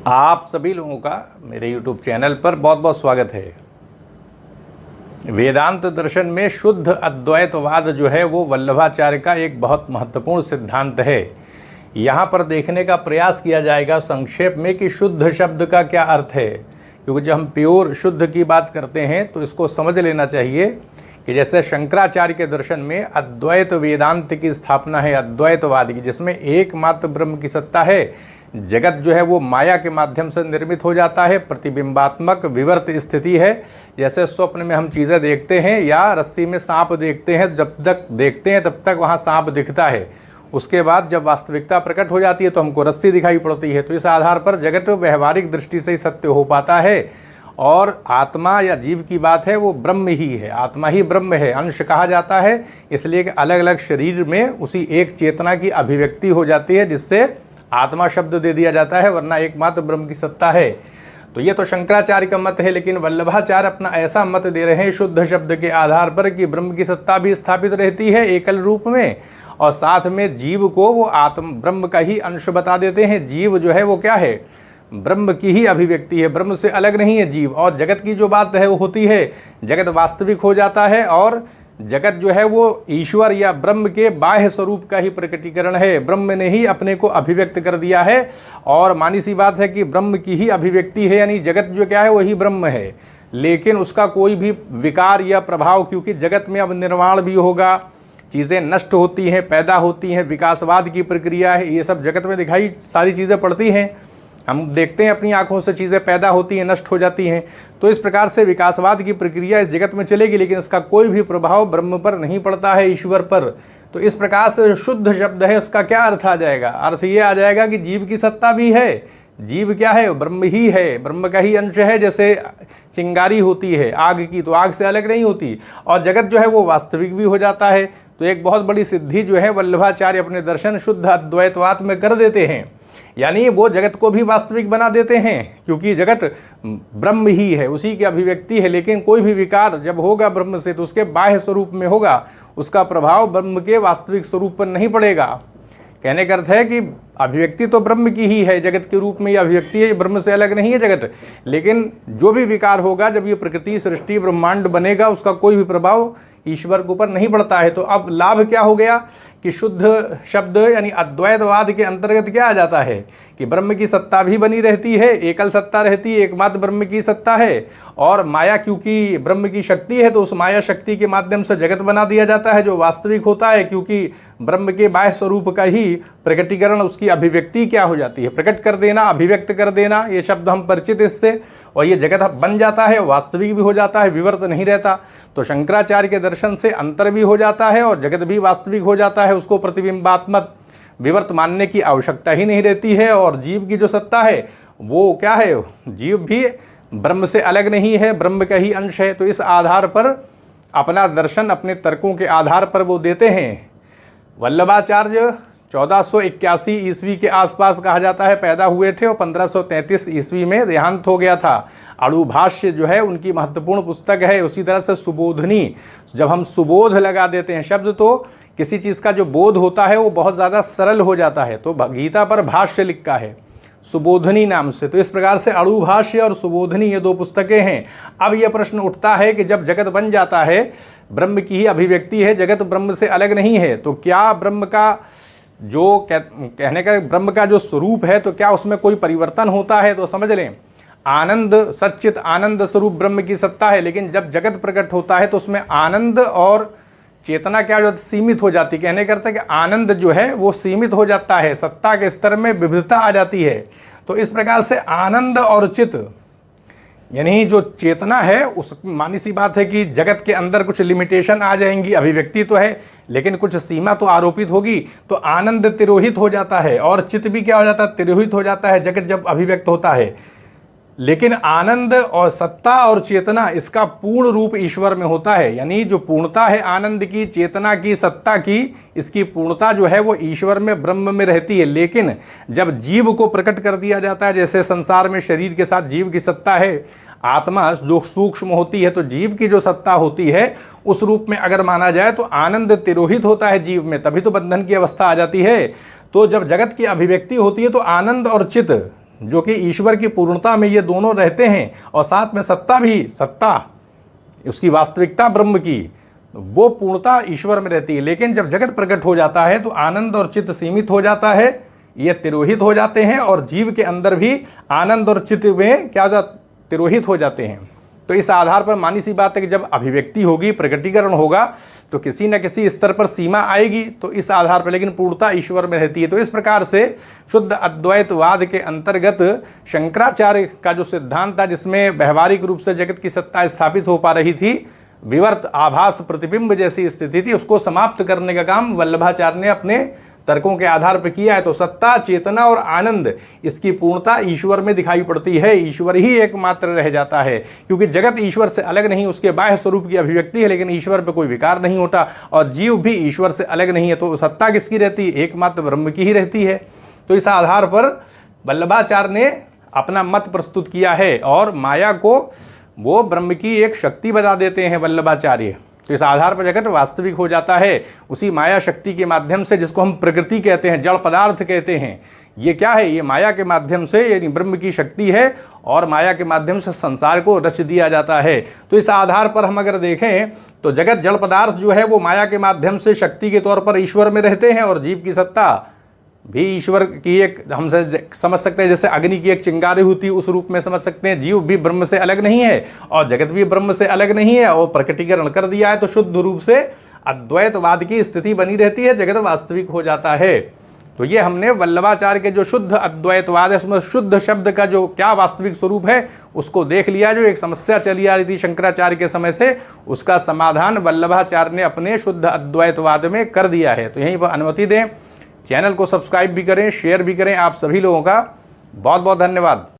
आप सभी लोगों का मेरे YouTube चैनल पर बहुत बहुत स्वागत है। वेदांत दर्शन में शुद्ध अद्वैतवाद जो है वो वल्लभाचार्य का एक बहुत महत्वपूर्ण सिद्धांत है। यहाँ पर देखने का प्रयास किया जाएगा संक्षेप में कि शुद्ध शब्द का क्या अर्थ है, क्योंकि जब हम प्योर शुद्ध की बात करते हैं तो इसको समझ लेना चाहिए कि जैसे शंकराचार्य के दर्शन में अद्वैत वेदांत की स्थापना है, अद्वैतवाद की, जिसमें एकमात्र ब्रह्म की सत्ता है। जगत जो है वो माया के माध्यम से निर्मित हो जाता है, प्रतिबिंबात्मक विवर्त स्थिति है। जैसे स्वप्न में हम चीज़ें देखते हैं या रस्सी में सांप देखते हैं, जब तक देखते हैं तब तक वहाँ सांप दिखता है, उसके बाद जब वास्तविकता प्रकट हो जाती है तो हमको रस्सी दिखाई पड़ती है। तो इस आधार पर जगत व्यवहारिक दृष्टि से ही सत्य हो पाता है। और आत्मा या जीव की बात है वो ब्रह्म ही है, आत्मा ही ब्रह्म है, अंश कहा जाता है इसलिए कि अलग अलग शरीर में उसी एक चेतना की अभिव्यक्ति हो जाती है, जिससे आत्मा शब्द दे दिया जाता है, वरना एकमात्र ब्रह्म की सत्ता है। तो ये तो शंकराचार्य का मत है, लेकिन वल्लभाचार्य अपना ऐसा मत दे रहे हैं शुद्ध शब्द के आधार पर कि ब्रह्म की सत्ता भी स्थापित रहती है एकल रूप में, और साथ में जीव को वो ब्रह्म का ही अंश बता देते हैं। जीव जो है वो क्या है, ब्रह्म की ही अभिव्यक्ति है, ब्रह्म से अलग नहीं है जीव। और जगत की जो बात है वो होती है, जगत वास्तविक हो जाता है और जगत जो है वो ईश्वर या ब्रह्म के बाह्य स्वरूप का ही प्रकटीकरण है। ब्रह्म ने ही अपने को अभिव्यक्त कर दिया है और मानी सी बात है कि ब्रह्म की ही अभिव्यक्ति है, यानी जगत जो क्या है वही ब्रह्म है, लेकिन उसका कोई भी विकार या प्रभाव, क्योंकि जगत में अब निर्माण भी होगा, चीज़ें नष्ट होती हैं, पैदा होती हैं, विकासवाद की प्रक्रिया है, ये सब जगत में दिखाई सारी चीज़ें पड़ती हैं। हम देखते हैं अपनी आंखों से चीज़ें पैदा होती हैं, नष्ट हो जाती हैं। तो इस प्रकार से विकासवाद की प्रक्रिया इस जगत में चलेगी, लेकिन इसका कोई भी प्रभाव ब्रह्म पर नहीं पड़ता है, ईश्वर पर। तो इस प्रकार से शुद्ध शब्द है उसका क्या अर्थ आ जाएगा, अर्थ ये आ जाएगा कि जीव की सत्ता भी है। जीव क्या है, ब्रह्म ही है, ब्रह्म का ही अंश है। जैसे चिंगारी होती है आग की, तो आग से अलग नहीं होती, और जगत जो है वो वास्तविक भी हो जाता है। तो एक बहुत बड़ी सिद्धि जो है वल्लभाचार्य अपने दर्शन शुद्ध अद्वैतवाद में कर देते हैं, यानी वो जगत को भी वास्तविक बना देते हैं, क्योंकि जगत ब्रह्म ही है, उसी की अभिव्यक्ति है। लेकिन कोई भी विकार जब होगा ब्रह्म से तो उसके बाह्य स्वरूप में होगा, उसका प्रभाव ब्रह्म के वास्तविक स्वरूप पर नहीं पड़ेगा। कहने का अर्थ है कि अभिव्यक्ति तो ब्रह्म की ही है, जगत के रूप में ये अभिव्यक्ति है, ब्रह्म से अलग नहीं है जगत। लेकिन जो भी विकार होगा, जब ये प्रकृति सृष्टि ब्रह्मांड बनेगा, उसका कोई भी प्रभाव ईश्वर के ऊपर नहीं पड़ता है। तो अब लाभ क्या हो गया कि शुद्ध शब्द यानी अद्वैतवाद के अंतर्गत क्या आ जाता है कि ब्रह्म की सत्ता भी बनी रहती है, एकल सत्ता रहती है, एकमात्र ब्रह्म की सत्ता है। और माया क्योंकि ब्रह्म की शक्ति है तो उस माया शक्ति के माध्यम से जगत बना दिया जाता है जो वास्तविक होता है, क्योंकि ब्रह्म के बाह्य स्वरूप का ही प्रकटीकरण, उसकी अभिव्यक्ति क्या हो जाती है, प्रकट कर देना, अभिव्यक्त कर देना, ये शब्द हम परिचित इससे। और ये जगत बन जाता है, वास्तविक भी हो जाता है, विवर्त नहीं रहता। तो शंकराचार्य के दर्शन से अंतर भी हो जाता है और जगत भी वास्तविक हो जाता है, उसको प्रतिबिंबात्मक विवर्त मानने की आवश्यकता ही नहीं रहती है। और जीव की जो सत्ता है वो क्या है, जीव भी ब्रह्म से अलग नहीं है, ब्रह्म का ही अंश है। तो इस आधार पर अपना दर्शन अपने तर्कों के आधार पर वो देते हैं। वल्लभाचार्य 1481 ईस्वी के आसपास कहा जाता है पैदा हुए थे और 1533 ईस्वी में देहांत हो गया था। अणुभाष्य जो है उनकी महत्वपूर्ण पुस्तक है। उसी तरह से सुबोधनी, जब हम सुबोध लगा देते हैं शब्द, तो किसी चीज़ का जो बोध होता है वो बहुत ज़्यादा सरल हो जाता है। तो गीता पर भाष्य लिखा है सुबोधनी नाम से। तो इस प्रकार से अणुभाष्य और सुबोधनी ये दो पुस्तकें हैं। अब यह प्रश्न उठता है कि जब जगत बन जाता है, ब्रह्म की ही अभिव्यक्ति है, जगत ब्रह्म से अलग नहीं है, तो क्या ब्रह्म का जो कहने का ब्रह्म का जो स्वरूप है तो क्या उसमें कोई परिवर्तन होता है? तो समझ लें, आनंद सच्चित आनंद स्वरूप ब्रह्म की सत्ता है, लेकिन जब जगत प्रकट होता है तो उसमें आनंद और चेतना क्या हो, सीमित हो जाती है। कहने का अर्थ है कि आनंद जो है वो सीमित हो जाता है, सत्ता के स्तर में विविधता आ जाती है। तो इस प्रकार से आनंद और चित यानी जो चेतना है, उस मानी सी बात है कि जगत के अंदर कुछ लिमिटेशन आ जाएंगी, अभिव्यक्ति तो है लेकिन कुछ सीमा तो आरोपित होगी। तो आनंद तिरोहित हो जाता है और चित्त भी क्या हो जाता है, तिरोहित हो जाता है जगत जब अभिव्यक्त होता है। लेकिन आनंद और सत्ता और चेतना इसका पूर्ण रूप ईश्वर में होता है, यानी जो पूर्णता है आनंद की, चेतना की, सत्ता की, इसकी पूर्णता जो है वो ईश्वर में ब्रह्म में रहती है। लेकिन जब जीव को प्रकट कर दिया जाता है, जैसे संसार में शरीर के साथ जीव की सत्ता है, आत्मा जो सूक्ष्म होती है, तो जीव की जो सत्ता होती है उस रूप में अगर माना जाए तो आनंद तिरोहित होता है जीव में, तभी तो बंधन की अवस्था आ जाती है। तो जब जगत की अभिव्यक्ति होती है तो आनंद और चित्त जो कि ईश्वर की पूर्णता में ये दोनों रहते हैं, और साथ में सत्ता भी, सत्ता उसकी वास्तविकता ब्रह्म की, वो पूर्णता ईश्वर में रहती है। लेकिन जब जगत प्रकट हो जाता है तो आनंद और चित्त सीमित हो जाता है, ये तिरोहित हो जाते हैं, और जीव के अंदर भी आनंद और चित्त में क्या हो जाता, तिरोहित हो जाते हैं। तो इस आधार पर मानी सी बात है कि जब अभिव्यक्ति होगी, प्रकटीकरण होगा, तो किसी न किसी स्तर पर सीमा आएगी, तो इस आधार पर, लेकिन पूर्णता ईश्वर में रहती है। तो इस प्रकार से शुद्ध अद्वैतवाद के अंतर्गत शंकराचार्य का जो सिद्धांत था, जिसमें व्यवहारिक रूप से जगत की सत्ता स्थापित हो पा रही थी, विवर्त आभास प्रतिबिंब जैसी स्थिति थी, उसको समाप्त करने का काम वल्लभाचार्य ने अपने तर्कों के आधार पर किया है। तो सत्ता, चेतना और आनंद, इसकी पूर्णता ईश्वर में दिखाई पड़ती है, ईश्वर ही एकमात्र रह जाता है, क्योंकि जगत ईश्वर से अलग नहीं, उसके बाह्य स्वरूप की अभिव्यक्ति है, लेकिन ईश्वर पे कोई विकार नहीं होता, और जीव भी ईश्वर से अलग नहीं है। तो सत्ता किसकी रहती है? एकमात्र ब्रह्म की ही रहती है। तो इस आधार पर वल्लभाचार्य ने अपना मत प्रस्तुत किया है, और माया को वो ब्रह्म की एक शक्ति बता देते हैं वल्लभाचार्य। तो इस आधार पर जगत वास्तविक हो जाता है उसी माया शक्ति के माध्यम से, जिसको हम प्रकृति कहते हैं, जड़ पदार्थ कहते हैं। ये क्या है? ये माया के माध्यम से, यानी ब्रह्म की शक्ति है, और माया के माध्यम से संसार को रच दिया जाता है। तो इस आधार पर हम अगर देखें तो जगत, जड़ पदार्थ जो है वो माया के माध्यम से शक्ति के तौर पर ईश्वर में रहते हैं, और जीव की सत्ता भी ईश्वर की एक, हम समझ सकते हैं जैसे अग्नि की एक चिंगारी होती है, उस रूप में समझ सकते हैं। जीव भी ब्रह्म से अलग नहीं है, और जगत भी ब्रह्म से अलग नहीं है, और प्रकटीकरण कर दिया है, तो शुद्ध रूप से अद्वैतवाद की स्थिति बनी रहती है, जगत वास्तविक हो जाता है। तो ये हमने वल्लभाचार्य के जो शुद्ध अद्वैतवाद है, उसमें शुद्ध शब्द का जो क्या वास्तविक स्वरूप है उसको देख लिया। जो एक समस्या चली आ रही थी शंकराचार्य के समय से, उसका समाधान वल्लभाचार्य ने अपने शुद्ध अद्वैतवाद में कर दिया है। तो यहीं पर अनुमति दें, चैनल को सब्सक्राइब भी करें, शेयर भी करें। आप सभी लोगों का बहुत बहुत धन्यवाद।